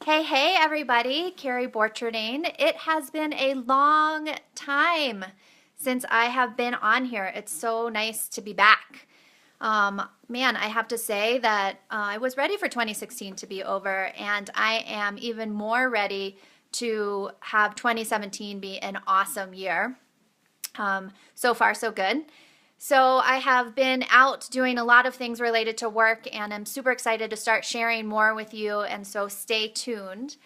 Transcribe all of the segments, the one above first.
Hey, everybody, Carrie Borcherdane. It has been a long time since I have been on here. It's so nice to be back. Man, I have to say that I was ready for 2016 to be over, and I am even more ready to have 2017 be an awesome year. So far, so good. So I have been out doing a lot of things related to work, and I'm super excited to start sharing more with you, and so stay tuned.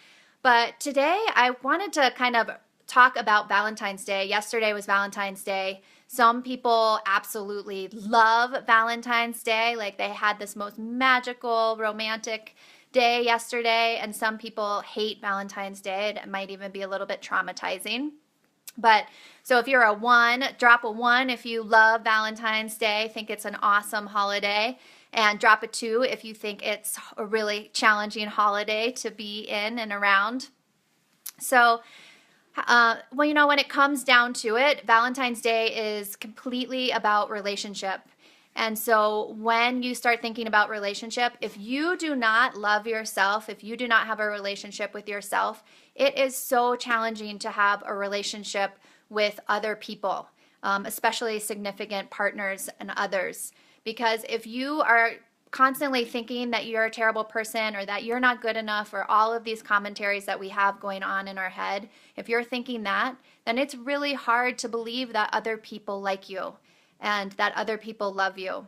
But today I wanted to kind of talk about Valentine's Day. Yesterday was Valentine's Day. Some people absolutely love Valentine's Day, like they had this most magical, romantic day yesterday, and some people hate Valentine's Day. It might even be a little bit traumatizing. But so if you're a one, drop a one if you love Valentine's Day, think it's an awesome holiday, and drop a two if you think it's a really challenging holiday to be in and around. So, when it comes down to it, Valentine's Day is completely about relationship. And so when you start thinking about relationship, if you do not love yourself, if you do not have a relationship with yourself, it is so challenging to have a relationship with other people, especially significant partners and others. Because if you are constantly thinking that you're a terrible person or that you're not good enough or all of these commentaries that we have going on in our head, if you're thinking that, then it's really hard to believe that other people like you and that other people love you.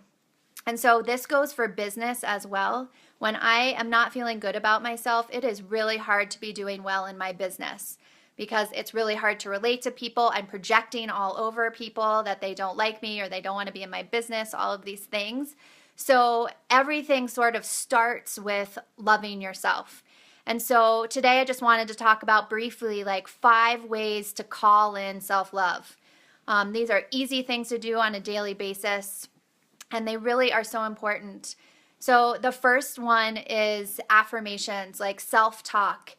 And so this goes for business as well. When I am not feeling good about myself, it is really hard to be doing well in my business because it's really hard to relate to people. I'm projecting all over people that they don't like me or they don't want to be in my business, all of these things. So everything sort of starts with loving yourself. And so today I just wanted to talk about briefly like 5 ways to call in self-love. These are easy things to do on a daily basis, and they really are so important. So the first one is affirmations, like self-talk.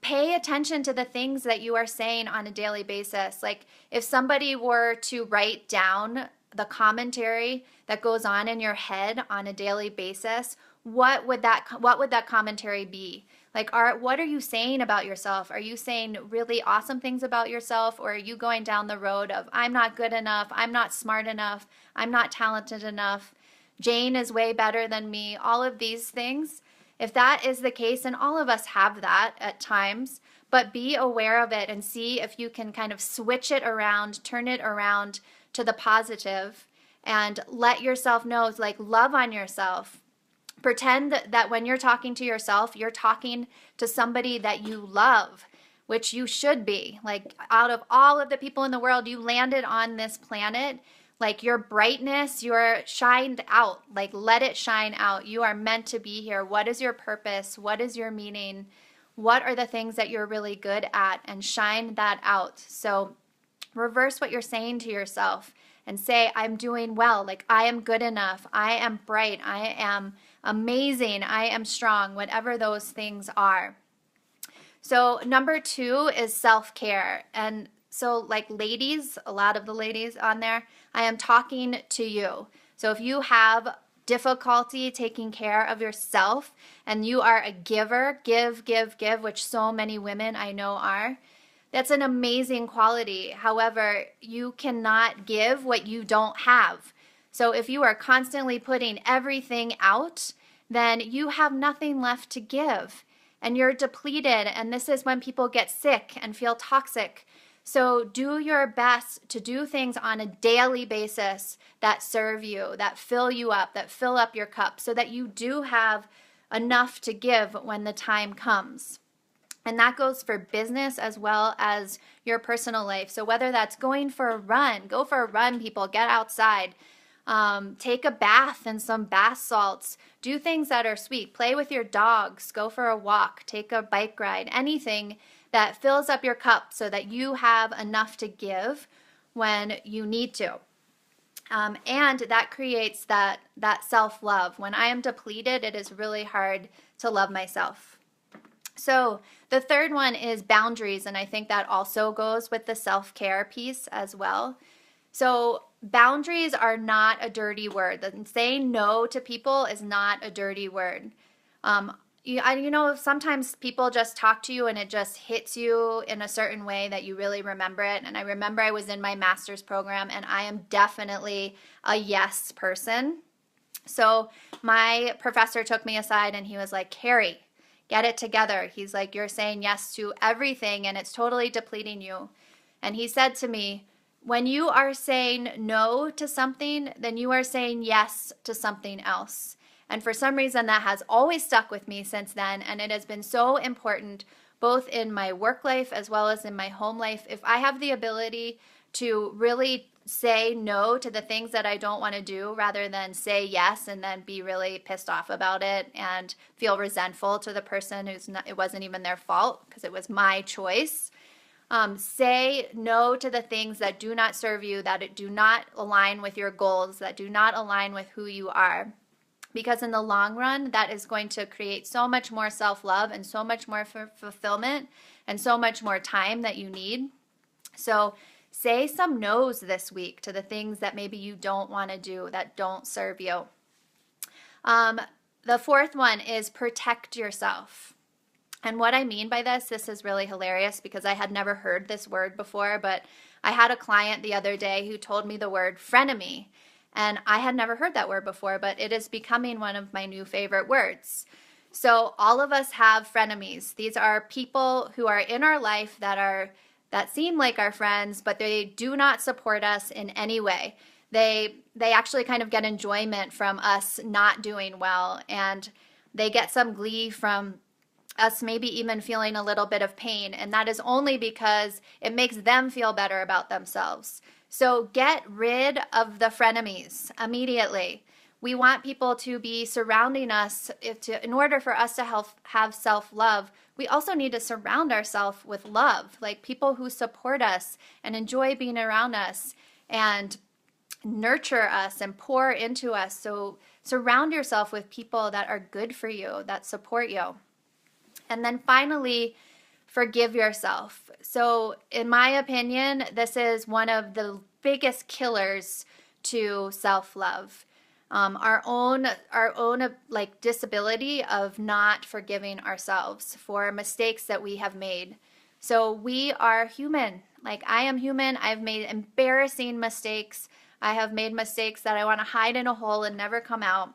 Pay attention to the things that you are saying on a daily basis. Like if somebody were to write down the commentary that goes on in your head on a daily basis, what would that commentary be? Like, what are you saying about yourself? Are you saying really awesome things about yourself, or are you going down the road of I'm not good enough, I'm not smart enough, I'm not talented enough, Jane is way better than me, all of these things? If that is the case, and all of us have that at times, but be aware of it and see if you can kind of switch it around, turn it around to the positive, and let yourself know, like, love on yourself. Pretend that when you're talking to yourself, you're talking to somebody that you love, which you should be. Like, out of all of the people in the world, you landed on this planet. Like, your brightness, you're shined out. Like, let it shine out. You are meant to be here. What is your purpose? What is your meaning? What are the things that you're really good at? And shine that out. So reverse what you're saying to yourself and say, I'm doing well. Like, I am good enough. I am bright. I am amazing. I am strong, whatever those things are. So number 2 is self-care. And so like ladies, a lot of the ladies on there, I am talking to you. So if you have difficulty taking care of yourself and you are a giver, give, which so many women I know are, that's an amazing quality. However, you cannot give what you don't have. So if you are constantly putting everything out, then you have nothing left to give and you're depleted. And this is when people get sick and feel toxic. So do your best to do things on a daily basis that serve you, that fill you up, that fill up your cup so that you do have enough to give when the time comes. And that goes for business as well as your personal life. So whether that's going for a run, go for a run, people, get outside. Take a bath in some bath salts. Do things that are sweet. Play with your dogs. Go for a walk. Take a bike ride. Anything that fills up your cup so that you have enough to give when you need to. And that creates that self-love. When I am depleted, it is really hard to love myself. So the third one is boundaries, and I think that also goes with the self-care piece as well. So boundaries are not a dirty word. Saying no to people is not a dirty word. you know, sometimes people just talk to you and it just hits you in a certain way that you really remember it. And I remember I was in my master's program, and I am definitely a yes person. So my professor took me aside and he was like, Carrie, get it together. He's like, you're saying yes to everything and it's totally depleting you. And he said to me, when you are saying no to something, then you are saying yes to something else. And for some reason, that has always stuck with me since then. And it has been so important, both in my work life as well as in my home life. If I have the ability to really say no to the things that I don't want to do rather than say yes and then be really pissed off about it and feel resentful to the person it wasn't even their fault because it was my choice. Say no to the things that do not serve you, that do not align with your goals, that do not align with who you are. Because in the long run, that is going to create so much more self-love and so much more fulfillment and so much more time that you need. So say some no's this week to the things that maybe you don't want to do, that don't serve you. The fourth one is protect yourself. And what I mean by this is really hilarious because I had never heard this word before, but I had a client the other day who told me the word frenemy. And I had never heard that word before, but it is becoming one of my new favorite words. So all of us have frenemies. These are people who are in our life that seem like our friends, but they do not support us in any way. They actually kind of get enjoyment from us not doing well, and they get some glee from us maybe even feeling a little bit of pain, and that is only because it makes them feel better about themselves. So get rid of the frenemies immediately. We want people to be surrounding us. In order for us to have self-love, we also need to surround ourselves with love, like people who support us and enjoy being around us and nurture us and pour into us. So surround yourself with people that are good for you, that support you. And then finally, forgive yourself. So in my opinion, this is one of the biggest killers to self-love. Our own like disability of not forgiving ourselves for mistakes that we have made. So we are human. Like I am human. I've made embarrassing mistakes. I have made mistakes that I want to hide in a hole and never come out.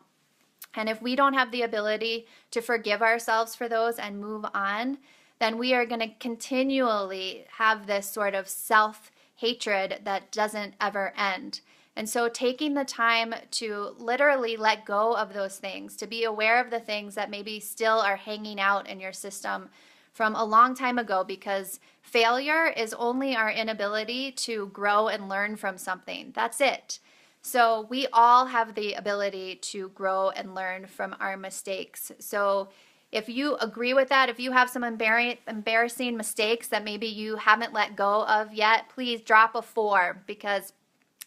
And if we don't have the ability to forgive ourselves for those and move on, then we are going to continually have this sort of self-hatred that doesn't ever end. And so taking the time to literally let go of those things, to be aware of the things that maybe still are hanging out in your system from a long time ago, because failure is only our inability to grow and learn from something. That's it. So we all have the ability to grow and learn from our mistakes. So if you agree with that, if you have some embarrassing mistakes that maybe you haven't let go of yet, please drop a 4, because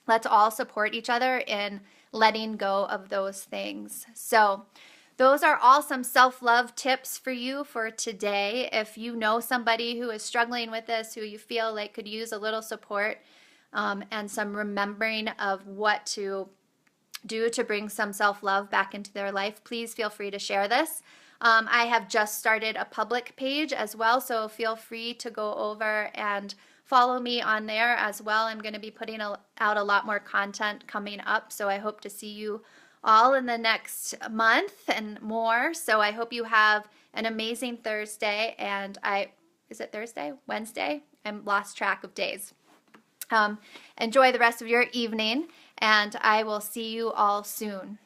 let's all support each other in letting go of those things. So those are all some self-love tips for you for today. If you know somebody who is struggling with this, who you feel like could use a little support, and some remembering of what to do to bring some self-love back into their life, please feel free to share this. I have just started a public page as well, so feel free to go over and follow me on there as well. I'm going to be putting out a lot more content coming up, so I hope to see you all in the next month and more. So I hope you have an amazing Thursday, and is it Thursday? Wednesday? I'm lost track of days. Enjoy the rest of your evening, and I will see you all soon.